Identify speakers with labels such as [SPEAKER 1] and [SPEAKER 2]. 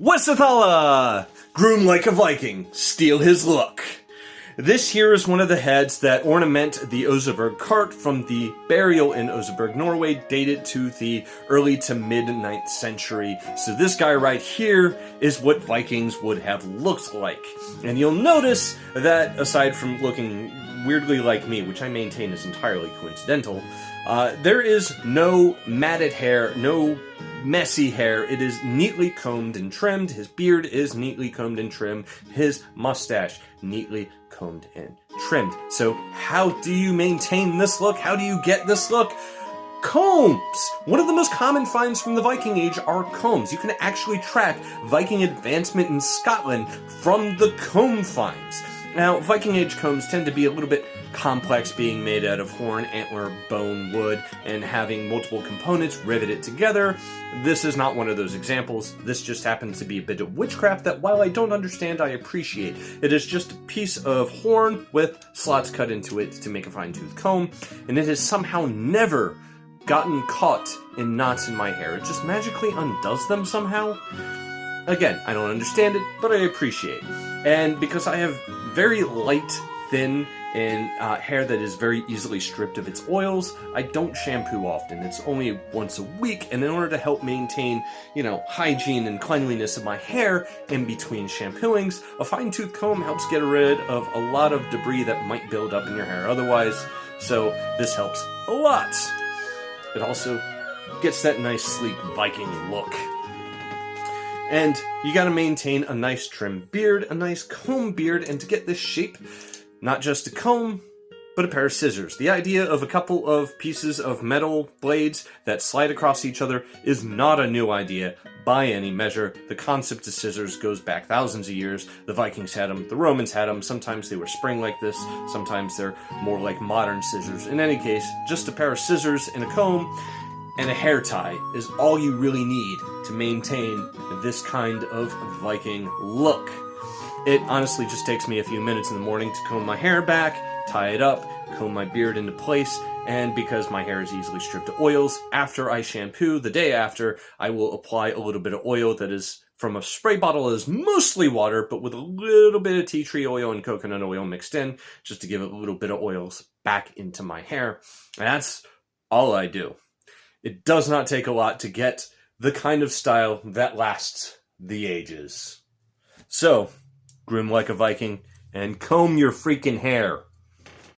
[SPEAKER 1] Wesathala! Groom like a Viking, steal his look. This here is one of the heads that ornament the Oseberg cart from the burial in Oseberg, Norway, dated to the early to mid-9th century. So this guy right here is what Vikings would have looked like. And you'll notice that, aside from looking weirdly like me, which I maintain is entirely coincidental, there is no matted hair, no messy hair. It is neatly combed and trimmed. His beard is neatly combed and trimmed. His mustache neatly combed and trimmed. So how do you maintain this look? How do you get this look? Combs! One of the most common finds from the Viking Age are combs. You can actually track Viking advancement in Scotland from the comb finds. Now, Viking Age combs tend to be a little bit complex, being made out of horn, antler, bone, wood, and having multiple components riveted together. This is not one of those examples. This just happens to be a bit of witchcraft that, while I don't understand, I appreciate. It is just a piece of horn with slots cut into it to make a fine-tooth comb, and it has somehow never gotten caught in knots in my hair. It just magically undoes them somehow. Again, I don't understand it, but I appreciate it. And because I have very light, thin, and hair that is very easily stripped of its oils, I don't shampoo often. It's only once a week, and in order to help maintain, hygiene and cleanliness of my hair in between shampooings, a fine-tooth comb helps get rid of a lot of debris that might build up in your hair otherwise, so this helps a lot. It also gets that nice, sleek Viking look. And you gotta maintain a nice trim beard, a nice comb beard, and to get this shape, not just a comb, but a pair of scissors. The idea of a couple of pieces of metal blades that slide across each other is not a new idea by any measure. The concept of scissors goes back thousands of years. The Vikings had them, the Romans had them. Sometimes they were spring like this, sometimes they're more like modern scissors. In any case, just a pair of scissors and a comb and a hair tie is all you really need to maintain this kind of Viking look. It honestly just takes me a few minutes in the morning to comb my hair back, tie it up, comb my beard into place, and because my hair is easily stripped of oils, after I shampoo, the day after, I will apply a little bit of oil that is from a spray bottle that is mostly water, but with a little bit of tea tree oil and coconut oil mixed in, just to give it a little bit of oils back into my hair. And that's all I do. It does not take a lot to get the kind of style that lasts the ages. So, groom like a Viking and comb your freaking hair.